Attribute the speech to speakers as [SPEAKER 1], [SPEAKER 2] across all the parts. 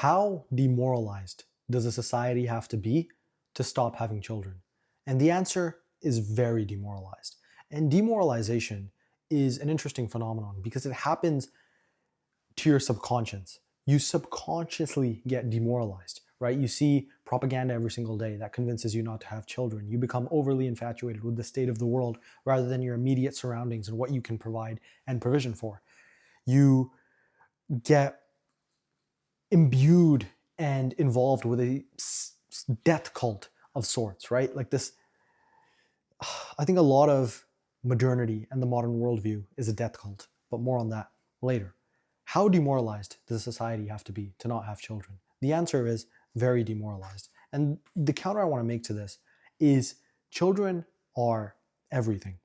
[SPEAKER 1] How demoralized does a society have to be to stop having children? And the answer is very demoralized. And demoralization is an interesting phenomenon because it happens to your subconscious. You subconsciously get demoralized, right? You see propaganda every single day that convinces you not to have children. You become overly infatuated with the state of the world rather than your immediate surroundings and what you can provide and provision for. You get imbued and involved with a death cult of sorts, right? Like this, I think a lot of modernity and the modern worldview is a death cult, but more on that later. How demoralized does society have to be to not have children? The answer is very demoralized. And the counter I want to make to this is children are everything.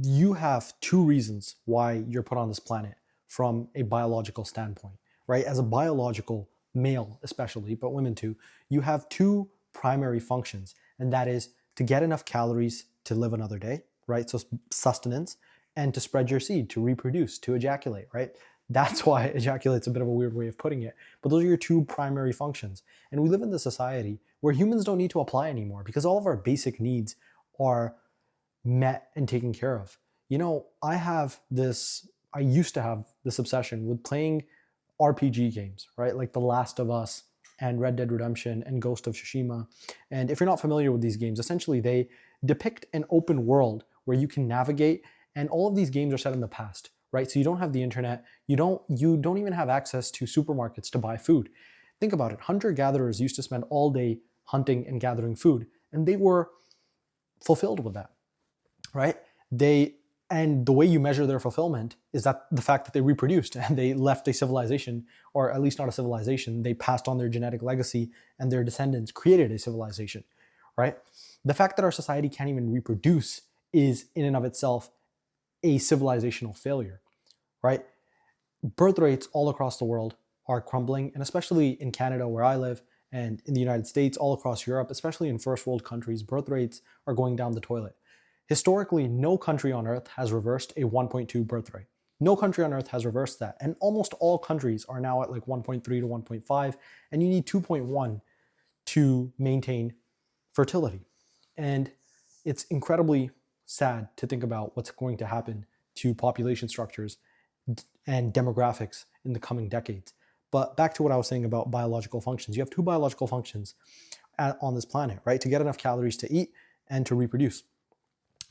[SPEAKER 1] You have two reasons why you're put on this planet from a biological standpoint, right? As a biological male, especially, but women too, you have two primary functions, and that is to get enough calories to live another day, right? So sustenance, and to spread your seed, to reproduce, to ejaculate, right? That's why ejaculate's a bit of a weird way of putting it. But those are your two primary functions. And we live in this society where humans don't need to apply anymore because all of our basic needs are met and taken care of. You know, I used to have this obsession with playing RPG games, right? Like The Last of Us and Red Dead Redemption and Ghost of Tsushima. And if you're not familiar with these games, essentially they depict an open world where you can navigate, and all of these games are set in the past, right? So you don't have the internet, you don't even have access to supermarkets to buy food. Think about it. Hunter-gatherers used to spend all day hunting and gathering food, and they were fulfilled with that, right? And the way you measure their fulfillment is that the fact that they reproduced and they left a civilization, or at least not a civilization, they passed on their genetic legacy and their descendants created a civilization, right? The fact that our society can't even reproduce is in and of itself a civilizational failure, right? Birth rates all across the world are crumbling, and especially in Canada where I live, and in the United States, all across Europe, especially in first world countries, birth rates are going down the toilet. Historically, no country on earth has reversed a 1.2 birth rate. No country on earth has reversed that. And almost all countries are now at like 1.3 to 1.5, and you need 2.1 to maintain fertility. And it's incredibly sad to think about what's going to happen to population structures and demographics in the coming decades. But back to what I was saying about biological functions. You have two biological functions on this planet, right? To get enough calories to eat and to reproduce.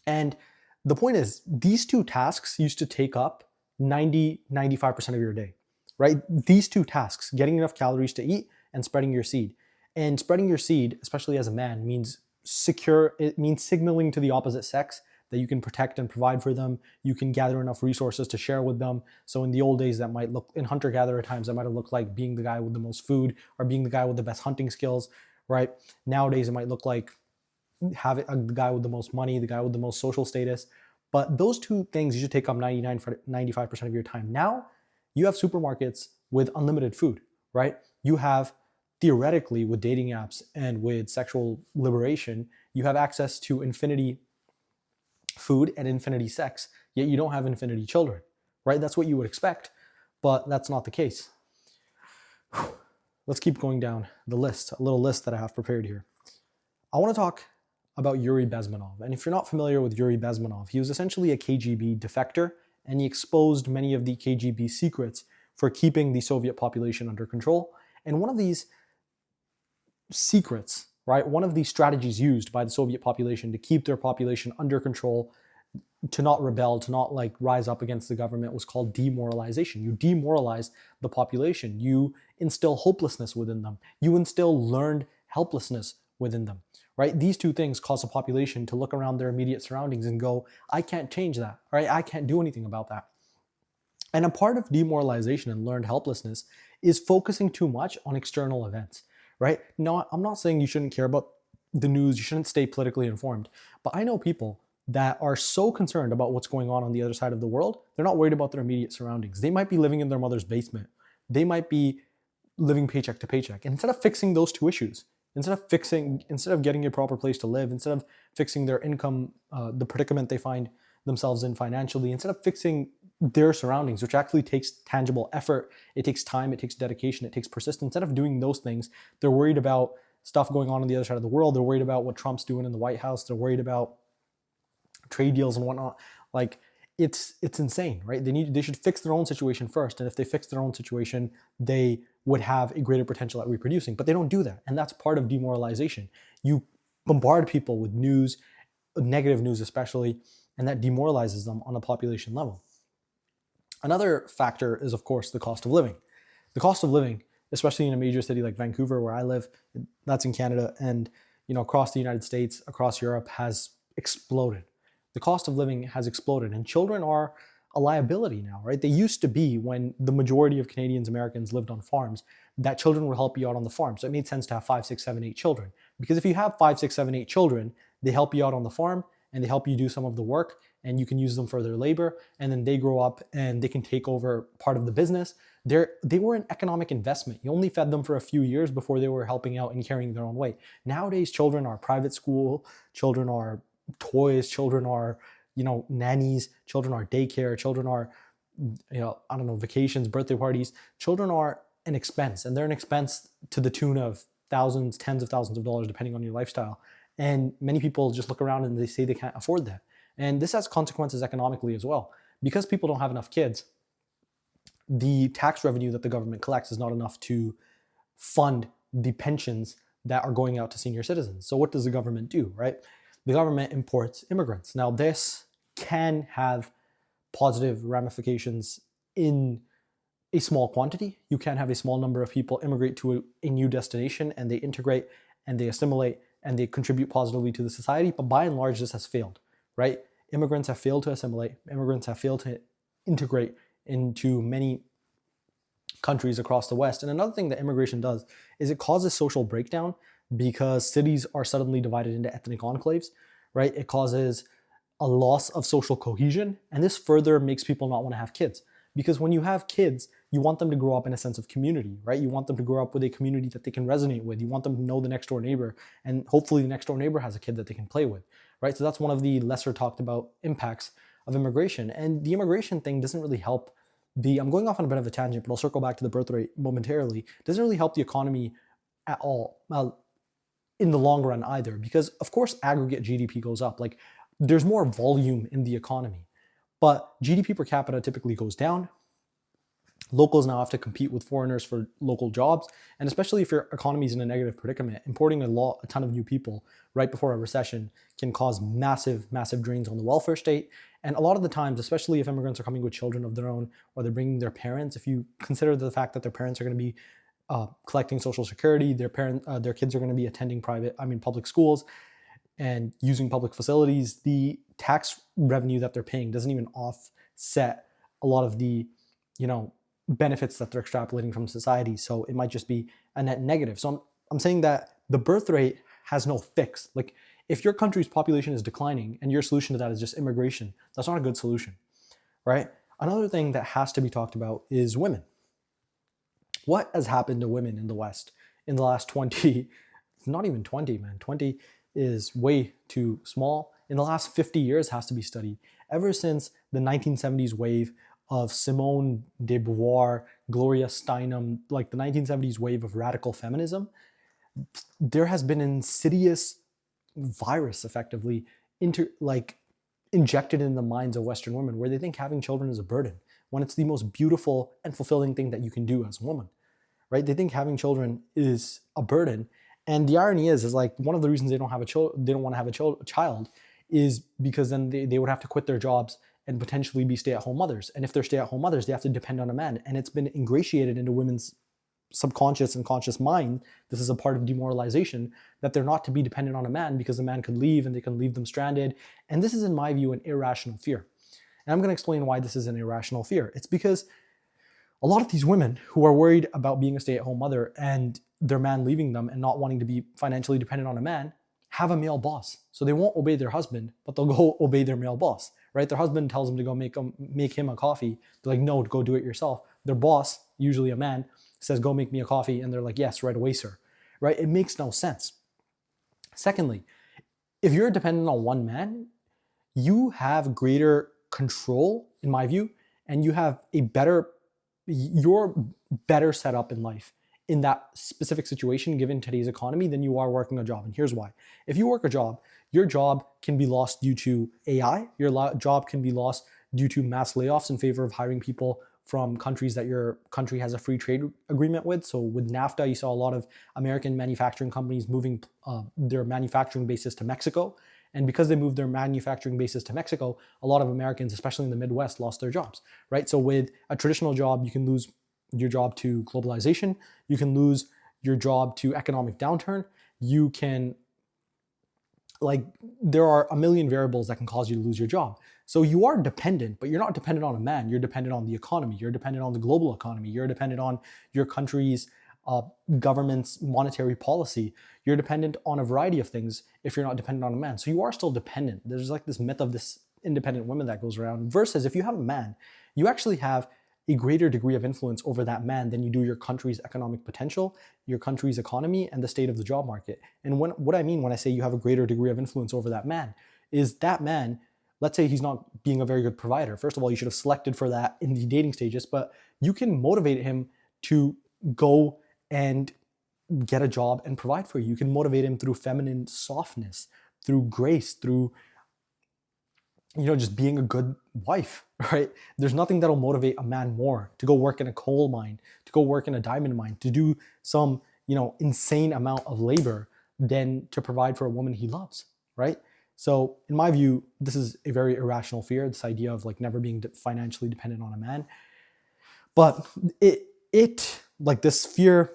[SPEAKER 1] And the point is, these two tasks used to take up 95% of your day, right? These two tasks, getting enough calories to eat and spreading your seed. And spreading your seed, especially as a man, means it means signaling to the opposite sex that you can protect and provide for them. You can gather enough resources to share with them. So in the old days, that might look, in hunter-gatherer times, that might have looked like being the guy with the most food or being the guy with the best hunting skills, right? Nowadays, it might look like having the guy with the most money, the guy with the most social status. But those two things usually take up 95% of your time. Now, you have supermarkets with unlimited food, right? You have, theoretically, with dating apps and with sexual liberation, you have access to infinity food and infinity sex, yet you don't have infinity children, right? That's what you would expect, but that's not the case. Let's keep going down the list, a little list that I have prepared here. I want to talk about Yuri Bezmenov. And if you're not familiar with Yuri Bezmenov, he was essentially a KGB defector, and he exposed many of the KGB secrets for keeping the Soviet population under control. And one of these secrets, right, one of the strategies used by the Soviet population to keep their population under control, to not rebel, to not like rise up against the government, was called demoralization. You demoralize the population. You instill hopelessness within them. You instill learned helplessness within them, right? These two things cause a population to look around their immediate surroundings and go, I can't change that, right? I can't do anything about that. And a part of demoralization and learned helplessness is focusing too much on external events, right? Now, I'm not saying you shouldn't care about the news, you shouldn't stay politically informed, but I know people that are so concerned about what's going on the other side of the world, they're not worried about their immediate surroundings. They might be living in their mother's basement. They might be living paycheck to paycheck. And instead of fixing those two issues, instead of getting a proper place to live, instead of fixing their income, the predicament they find themselves in financially, instead of fixing their surroundings, which actually takes tangible effort. It takes time, it takes dedication, it takes persistence. Instead of doing those things, they're worried about stuff going on the other side of the world. They're worried about what Trump's doing in the White House. They're worried about trade deals and whatnot. Like, it's insane, right? They should fix their own situation first. And if they fix their own situation, they would have a greater potential at reproducing. But they don't do that. And that's part of demoralization. You bombard people with news, negative news especially, and that demoralizes them on a population level. Another factor is, of course, the cost of living. The cost of living, especially in a major city like Vancouver, where I live, that's in Canada, and across the United States, across Europe, has exploded. The cost of living has exploded, and children are a liability now, right? They used to be, when the majority of Canadians, Americans lived on farms, that children will help you out on the farm. So it made sense to have 5, 6, 7, 8 children. Because if you have 5, 6, 7, 8 children, they help you out on the farm and they help you do some of the work, and you can use them for their labor, and then they grow up and they can take over part of the business. They were an economic investment. You only fed them for a few years before they were helping out and carrying their own weight. Nowadays, children are private school, children are toys, children are nannies, children are daycare, children are vacations, birthday parties. Children are an expense, and they're an expense to the tune of thousands, tens of thousands of dollars, depending on your lifestyle. And many people just look around and they say they can't afford that. And this has consequences economically as well. Because people don't have enough kids, the tax revenue that the government collects is not enough to fund the pensions that are going out to senior citizens. So what does the government do, right? The government imports immigrants. Now, this can have positive ramifications in a small quantity. You can have a small number of people immigrate to a new destination, and they integrate and they assimilate and they contribute positively to the society. But by and large, this has failed, right? Immigrants have failed to assimilate. Immigrants have failed to integrate into many countries across the West. And another thing that immigration does is it causes social breakdown, because cities are suddenly divided into ethnic enclaves, right? It causes a loss of social cohesion, and this further makes people not want to have kids. Because when you have kids, you want them to grow up in a sense of community, right? You want them to grow up with a community that they can resonate with. You want them to know the next door neighbor, and hopefully the next door neighbor has a kid that they can play with, right? So that's one of the lesser talked about impacts of immigration. And the immigration thing doesn't really help I'm going off on a bit of a tangent, but I'll circle back to the birth rate momentarily. It doesn't really help the economy at all. In the long run either, because of course aggregate GDP goes up. Like, there's more volume in the economy, but GDP per capita typically goes down. Locals now have to compete with foreigners for local jobs, and especially if your economy is in a negative predicament, importing a ton of new people right before a recession can cause massive drains on the welfare state. And a lot of the times, especially if immigrants are coming with children of their own, or they're bringing their parents, if you consider the fact that their parents are going to be collecting Social Security, their kids are going to be attending public schools and using public facilities, the tax revenue that they're paying doesn't even offset a lot of the, benefits that they're extrapolating from society. So it might just be a net negative. So I'm saying that the birth rate has no fix. Like, if your country's population is declining and your solution to that is just immigration, that's not a good solution, right? Another thing that has to be talked about is women. What has happened to women in the West in the last 20, not even 20, man, 20 is way too small. In the last 50 years has to be studied. Ever since the 1970s wave of Simone de Beauvoir, Gloria Steinem, like the 1970s wave of radical feminism, there has been an insidious virus effectively injected in the minds of Western women, where they think having children is a burden, when it's the most beautiful and fulfilling thing that you can do as a woman, right? They think having children is a burden. And the irony is like, one of the reasons they don't want to have a child is because then they would have to quit their jobs and potentially be stay-at-home mothers. And if they're stay-at-home mothers, they have to depend on a man. And it's been ingratiated into women's subconscious and conscious mind, this is a part of demoralization, that they're not to be dependent on a man, because the man could leave and they can leave them stranded. And this is, in my view, an irrational fear. And I'm going to explain why this is an irrational fear. It's because a lot of these women who are worried about being a stay-at-home mother and their man leaving them and not wanting to be financially dependent on a man have a male boss. So they won't obey their husband, but they'll go obey their male boss, right? Their husband tells them to go make him a coffee. They're like, no, go do it yourself. Their boss, usually a man, says, go make me a coffee. And they're like, yes, right away, sir, right? It makes no sense. Secondly, if you're dependent on one man, you have greater control, in my view, and you have you're better set up in life in that specific situation given today's economy than you are working a job. And here's why. If you work a job, your job can be lost due to AI. Your job can be lost due to mass layoffs in favor of hiring people from countries that your country has a free trade agreement with. So with NAFTA, you saw a lot of American manufacturing companies moving their manufacturing bases to Mexico. And because they moved their manufacturing bases to Mexico, a lot of Americans, especially in the Midwest, lost their jobs, right? So with a traditional job, you can lose your job to globalization. You can lose your job to economic downturn. You can, there are a million variables that can cause you to lose your job. So you are dependent, but you're not dependent on a man. You're dependent on the economy. You're dependent on the global economy. You're dependent on your country's government's monetary policy. You're dependent on a variety of things if you're not dependent on a man. So you are still dependent. There's like this myth of this independent woman that goes around, versus if you have a man, you actually have a greater degree of influence over that man than you do your country's economic potential, your country's economy, and the state of the job market. And what I mean when I say you have a greater degree of influence over that man is that man, let's say he's not being a very good provider. First of all, you should have selected for that in the dating stages, but you can motivate him to go and get a job and provide for you. You can motivate him through feminine softness, through grace, through just being a good wife, right? There's nothing that'll motivate a man more to go work in a coal mine, to go work in a diamond mine, to do some, insane amount of labor than to provide for a woman he loves, right? So in my view, this is a very irrational fear, this idea of never being financially dependent on a man. But this fear,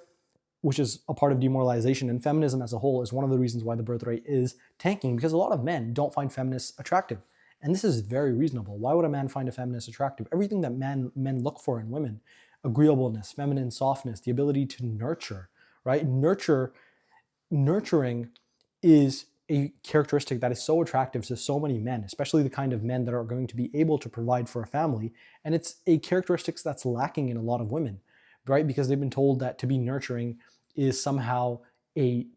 [SPEAKER 1] which is a part of demoralization and feminism as a whole, is one of the reasons why the birth rate is tanking, because a lot of men don't find feminists attractive. And this is very reasonable. Why would a man find a feminist attractive? Everything that men look for in women, agreeableness, feminine softness, the ability to nurture, right? Nurturing is a characteristic that is so attractive to so many men, especially the kind of men that are going to be able to provide for a family. And it's a characteristic that's lacking in a lot of women, right? Because they've been told that to be nurturing is somehow a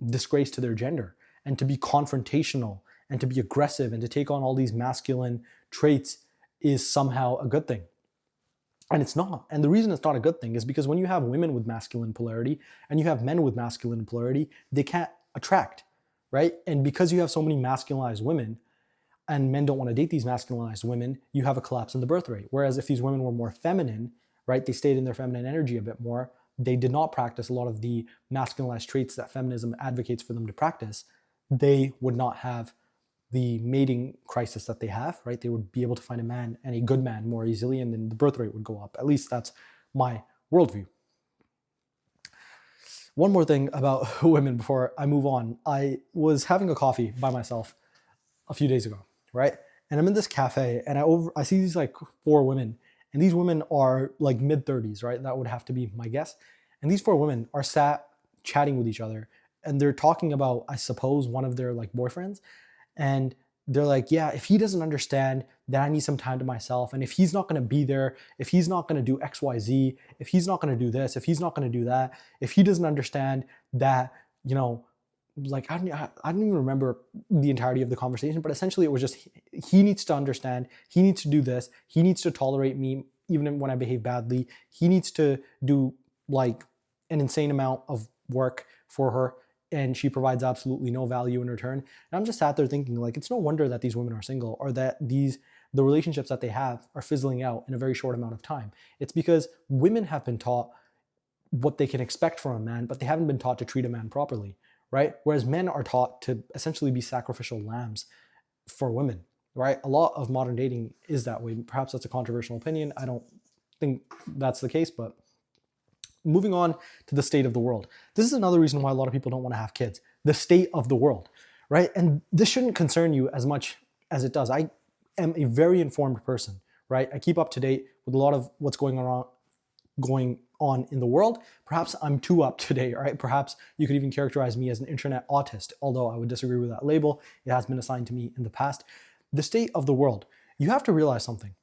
[SPEAKER 1] disgrace to their gender, and to be confrontational and to be aggressive and to take on all these masculine traits is somehow a good thing. And it's not. And the reason it's not a good thing is because when you have women with masculine polarity and you have men with masculine polarity, they can't attract, right? And because you have so many masculinized women and men don't want to date these masculinized women, you have a collapse in the birth rate. Whereas if these women were more feminine, right, they stayed in their feminine energy a bit more, they did not practice a lot of the masculinized traits that feminism advocates for them to practice, they would not have the mating crisis that they have, right? They would be able to find a man, and a good man, more easily, and then the birth rate would go up. At least that's my worldview. One more thing about women before I move on. I was having a coffee by myself a few days ago, right? And I'm in this cafe, and I see these 4 women, and these women are mid-30s, right? That would have to be my guess. And these 4 women are sat chatting with each other, and they're talking about, I suppose, one of their boyfriends. And they're like, yeah, if he doesn't understand that I need some time to myself, and if he's not going to be there, if he's not going to do X, Y, Z, if he's not going to do this, if he's not going to do that, if he doesn't understand that, I don't even remember the entirety of the conversation, but essentially it was just, he needs to understand, he needs to do this, he needs to tolerate me even when I behave badly, he needs to do an insane amount of work for her, and she provides absolutely no value in return. And I'm just sat there thinking, it's no wonder that these women are single, or that the relationships that they have are fizzling out in a very short amount of time. It's because women have been taught what they can expect from a man, but they haven't been taught to treat a man properly, right? Whereas men are taught to essentially be sacrificial lambs for women, right? A lot of modern dating is that way. Perhaps that's a controversial opinion. I don't think that's the case, but moving on to the state of the world. This is another reason why a lot of people don't want to have kids. The state of the world, right? And this shouldn't concern you as much as it does. I am a very informed person, right? I keep up to date with a lot of what's going on in the world. Perhaps I'm too up to date, right? Perhaps you could even characterize me as an internet autist, although I would disagree with that label. It has been assigned to me in the past. The state of the world. You have to realize something.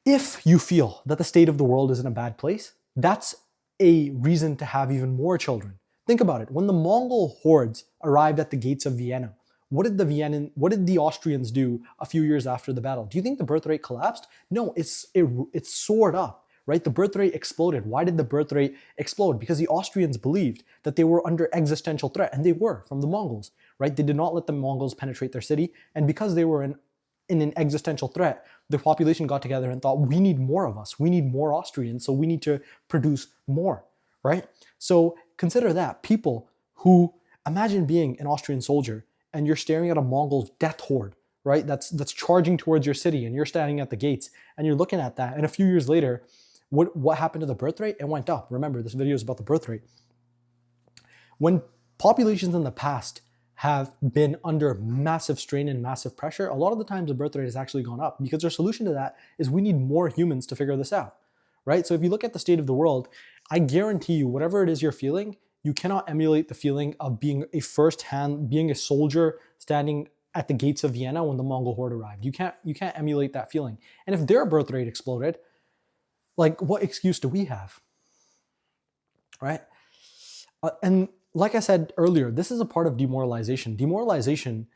[SPEAKER 1] If you feel that the state of the world is in a bad place, that's a reason to have even more children. Think about it. When the Mongol hordes arrived at the gates of Vienna, what did the Austrians do a few years after the battle? Do you think the birth rate collapsed? No, it soared up, right? The birth rate exploded. Why did the birth rate explode? Because the Austrians believed that they were under existential threat, and they were, from the Mongols, right? They did not let the Mongols penetrate their city, and because they were in an existential threat, the population got together and thought, we need more of us. We need more Austrians, so we need to produce more, right? So consider that. People who, imagine being an Austrian soldier and you're staring at a Mongol death horde, right? That's charging towards your city, and you're standing at the gates and you're looking at that. And a few years later, what happened to the birth rate? It went up. Remember, this video is about the birth rate. When populations in the past have been under massive strain and massive pressure, a lot of the times the birth rate has actually gone up, because their solution to that is we need more humans to figure this out, right? So if you look at the state of the world, I guarantee you, whatever it is you're feeling, you cannot emulate the feeling of being a soldier standing at the gates of Vienna when the Mongol horde arrived. You can't emulate that feeling. And if their birth rate exploded, like, what excuse do we have, right? And like I said earlier, this is a part of demoralization. Demoralization,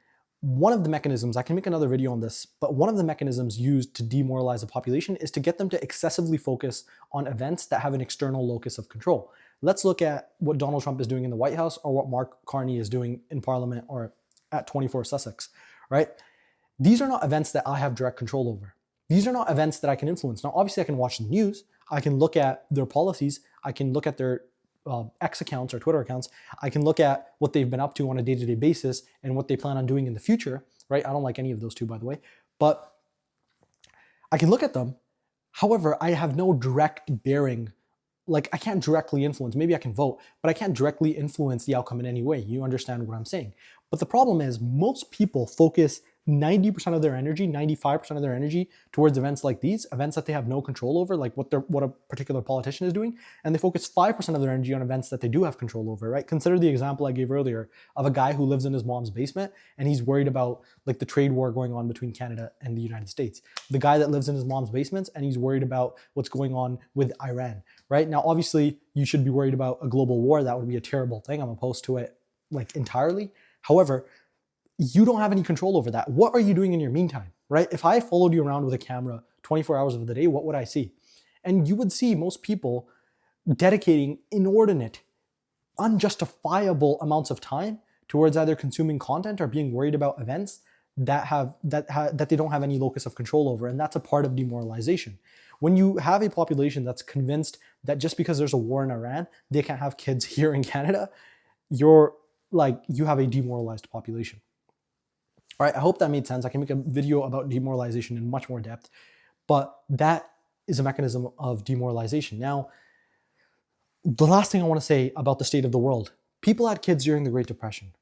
[SPEAKER 1] one of the mechanisms, I can make another video on this, but one of the mechanisms used to demoralize a population is to get them to excessively focus on events that have an external locus of control. Let's look at what Donald Trump is doing in the White House, or what Mark Carney is doing in Parliament or at 24 Sussex, right? These are not events that I have direct control over. These are not events that I can influence. Now, obviously I can watch the news, I can look at their policies, I can look at their X accounts or Twitter accounts. I can look at what they've been up to on a day-to-day basis and what they plan on doing in the future, right? I don't like any of those two, by the way, but I can look at them. However, I have no direct bearing. Like, I can't directly influence. Maybe I can vote, but I can't directly influence the outcome in any way. You understand what I'm saying? But the problem is, most people focus 90% of their energy, 95% of their energy towards events like these, events that they have no control over, like what a particular politician is doing, and they focus 5% of their energy on events that they do have control over, right? Consider the example I gave earlier of a guy who lives in his mom's basement and he's worried about like the trade war going on between Canada and the United States. The guy that lives in his mom's basement and he's worried about what's going on with Iran, right? Now, obviously, you should be worried about a global war. That would be a terrible thing. I'm opposed to it like entirely. However, you don't have any control over that. What are you doing in your meantime, right? If I followed you around with a camera 24 hours of the day, what would I see? And you would see most people dedicating inordinate, unjustifiable amounts of time towards either consuming content or being worried about events that they don't have any locus of control over. And that's a part of demoralization. When you have a population that's convinced that just because there's a war in Iran, they can't have kids here in Canada, you have a demoralized population. All right, I hope that made sense. I can make a video about demoralization in much more depth, but that is a mechanism of demoralization. Now, the last thing I want to say about the state of the world, people had kids during the Great Depression.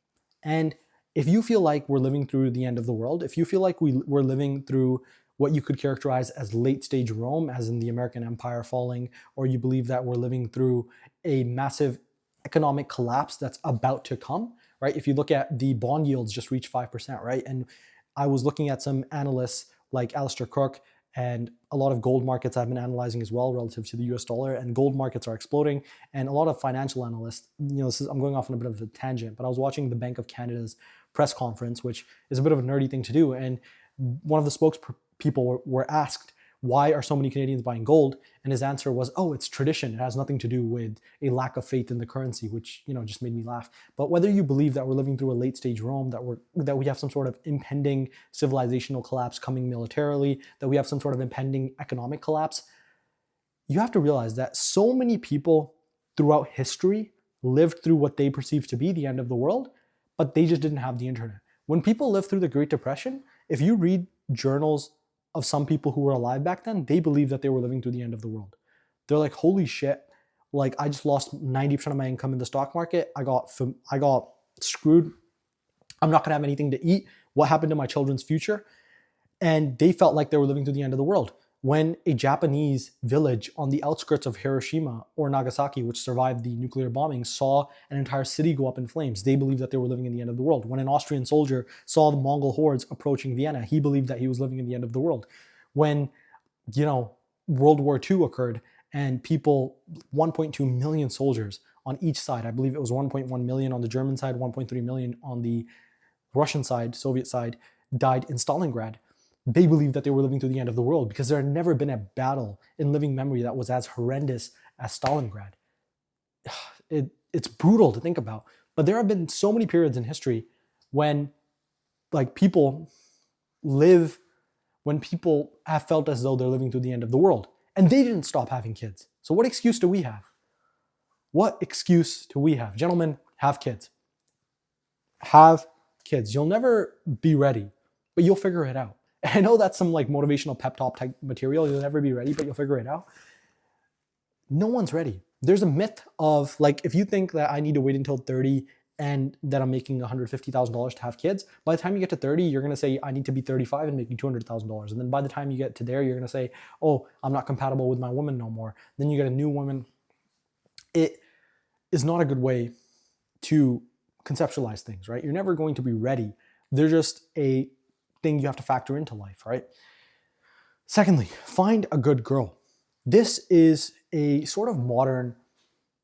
[SPEAKER 1] And if you feel like we're living through the end of the world, if you feel like we're living through what you could characterize as late stage Rome, as in the American Empire falling, or you believe that we're living through a massive economic collapse that's about to come, right? If you look at the bond yields just reached 5%, right? And I was looking at some analysts like Alistair Cook, and a lot of gold markets I've been analyzing as well relative to the US dollar, and gold markets are exploding. And a lot of financial analysts, I'm going off on a bit of a tangent, but I was watching the Bank of Canada's press conference, which is a bit of a nerdy thing to do. And one of the spokespeople were asked, why are so many Canadians buying gold? And his answer was, oh, it's tradition. It has nothing to do with a lack of faith in the currency, which, just made me laugh. But whether you believe that we're living through a late stage Rome, that we have some sort of impending civilizational collapse coming militarily, that we have some sort of impending economic collapse, you have to realize that so many people throughout history lived through what they perceived to be the end of the world, but they just didn't have the internet. When people lived through the Great Depression, if you read journals of some people who were alive back then, they believed that they were living through the end of the world. They're like, holy shit, like I just lost 90% of my income in the stock market. I got screwed. I'm not gonna have anything to eat. What happened to my children's future? And they felt like they were living through the end of the world. When a Japanese village on the outskirts of Hiroshima or Nagasaki, which survived the nuclear bombing, saw an entire city go up in flames, they believed that they were living in the end of the world. When an Austrian soldier saw the Mongol hordes approaching Vienna, he believed that he was living in the end of the world. When, World War II occurred and 1.2 million soldiers on each side, I believe it was 1.1 million on the German side, 1.3 million on the Russian side, Soviet side, died in Stalingrad, they believed that they were living through the end of the world because there had never been a battle in living memory that was as horrendous as Stalingrad. It's brutal to think about. But there have been so many periods in history when like people live, when people have felt as though they're living through the end of the world and they didn't stop having kids. So what excuse do we have? What excuse do we have? Gentlemen, have kids. Have kids. You'll never be ready, but you'll figure it out. I know that's some like motivational pep talk type material. You'll never be ready, but you'll figure it out. No one's ready. There's a myth of like, if you think that I need to wait until 30 and that I'm making $150,000 to have kids, by the time you get to 30, you're going to say, I need to be 35 and making $200,000. And then by the time you get to there, you're going to say, oh, I'm not compatible with my woman no more. Then you get a new woman. It is not a good way to conceptualize things, right? You're never going to be ready. They're just a thing you have to factor into life, right? Secondly, find a good girl. This is a sort of modern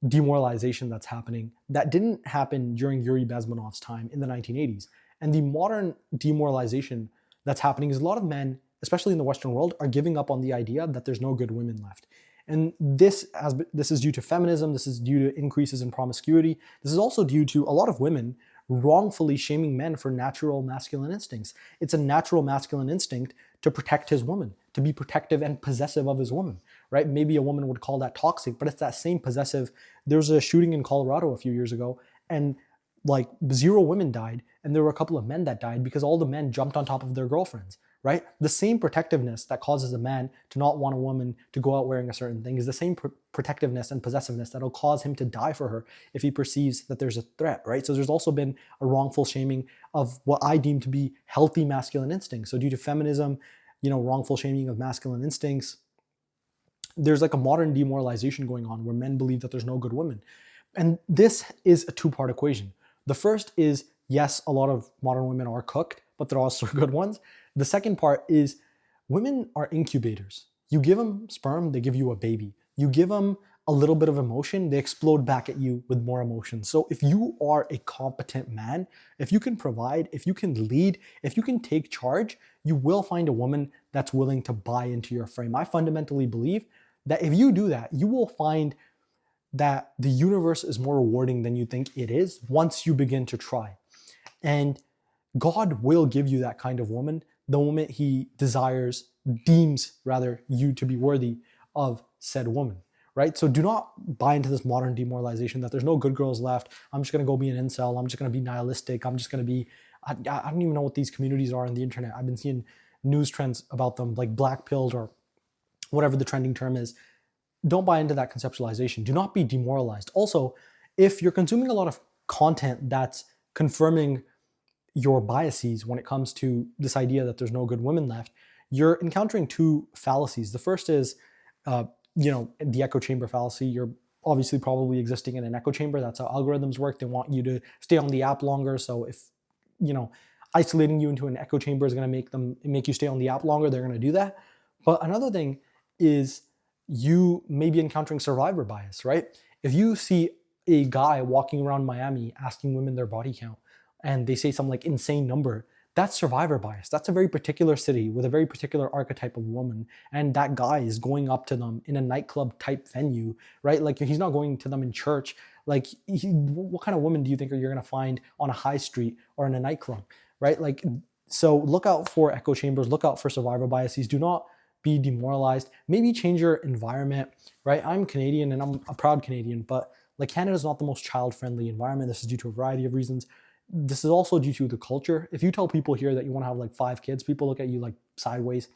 [SPEAKER 1] demoralization that's happening that didn't happen during Yuri Bezmenov's time in the 1980s. And the modern demoralization that's happening is a lot of men, especially in the Western world, are giving up on the idea that there's no good women left. And this is due to feminism. This is due to increases in promiscuity. This is also due to a lot of women wrongfully shaming men for natural masculine instincts. It's a natural masculine instinct to protect his woman, to be protective and possessive of his woman, right? Maybe a woman would call that toxic, but it's that same possessive. There was a shooting in Colorado a few years ago, and like 0 women died, and there were a couple of men that died because all the men jumped on top of their girlfriends, right? The same protectiveness that causes a man to not want a woman to go out wearing a certain thing is the same protectiveness and possessiveness that'll cause him to die for her if he perceives that there's a threat, right? So there's also been a wrongful shaming of what I deem to be healthy masculine instincts. So due to feminism, wrongful shaming of masculine instincts, there's like a modern demoralization going on where men believe that there's no good women. And this is a 2-part equation. The first is, yes, a lot of modern women are cooked, but there are also good ones. The second part is women are incubators. You give them sperm, they give you a baby. You give them a little bit of emotion, they explode back at you with more emotion. So if you are a competent man, if you can provide, if you can lead, if you can take charge, you will find a woman that's willing to buy into your frame. I fundamentally believe that if you do that, you will find that the universe is more rewarding than you think it is once you begin to try. And God will give you that kind of woman the moment he deems you to be worthy of said woman, right? So do not buy into this modern demoralization that there's no good girls left. I'm just going to go be an incel. I'm just going to be nihilistic. I'm just going to be, I don't even know what these communities are on the internet. I've been seeing news trends about them, like black pilled or whatever the trending term is. Don't buy into that conceptualization. Do not be demoralized. Also, if you're consuming a lot of content that's confirming your biases when it comes to this idea that there's no good women left, you're encountering 2 fallacies. The first is, the echo chamber fallacy. You're obviously probably existing in an echo chamber. That's how algorithms work. They want you to stay on the app longer. So if, isolating you into an echo chamber is going to make you stay on the app longer, they're going to do that. But another thing is you may be encountering survivor bias, right? If you see a guy walking around Miami asking women their body count, and they say some like insane number, that's survivor bias. That's a very particular city with a very particular archetype of woman. And that guy is going up to them in a nightclub type venue, right? Like he's not going to them in church. Like what kind of woman do you think you're going to find on a high street or in a nightclub, right? Like, so look out for echo chambers, look out for survivor biases. Do not be demoralized. Maybe change your environment, right? I'm Canadian and I'm a proud Canadian, but like Canada is not the most child-friendly environment. This is due to a variety of reasons. This is also due to the culture. If you tell people here that you want to have like 5 kids, people look at you like sideways.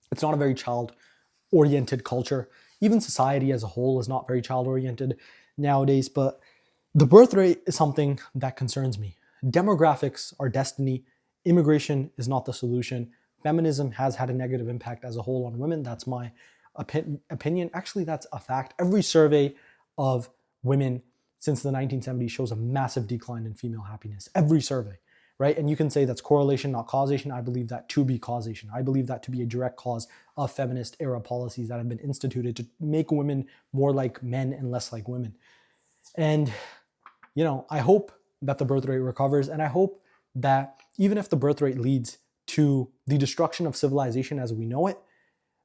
[SPEAKER 1] It's not a very child-oriented culture. Even society as a whole is not very child-oriented nowadays, but the birth rate is something that concerns me. Demographics are destiny. Immigration is not the solution. Feminism has had a negative impact as a whole on women. That's my opinion. Actually, that's a fact. Every survey of women since the 1970s shows a massive decline in female happiness. Every survey, right? And you can say that's correlation, not causation. I believe that to be causation. I believe that to be a direct cause of feminist era policies that have been instituted to make women more like men and less like women. And, I hope that the birth rate recovers, and I hope that even if the birth rate leads to the destruction of civilization as we know it,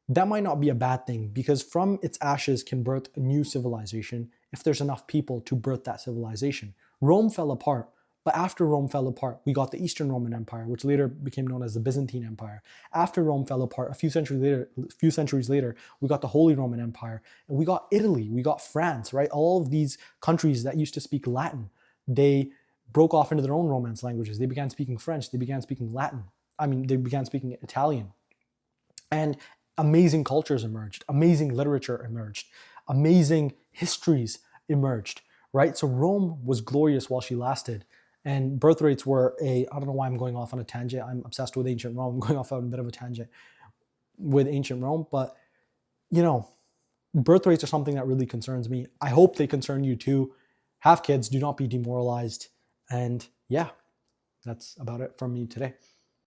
[SPEAKER 1] that might not be a bad thing, because from its ashes can birth a new civilization if there's enough people to birth that civilization. Rome fell apart, but after Rome fell apart, we got the Eastern Roman Empire, which later became known as the Byzantine Empire. After Rome fell apart, a few centuries later, we got the Holy Roman Empire, and we got Italy, we got France, right? All of these countries that used to speak Latin, they broke off into their own Romance languages. They began speaking French, they began speaking Latin. They began speaking Italian. And amazing cultures emerged, amazing literature emerged, amazing histories emerged, right? So Rome was glorious while she lasted. And birth rates were I don't know why I'm going off on a tangent. I'm obsessed with ancient Rome. I'm going off on a bit of a tangent with ancient Rome. But, birth rates are something that really concerns me. I hope they concern you too. Have kids, do not be demoralized. And yeah, that's about it from me today.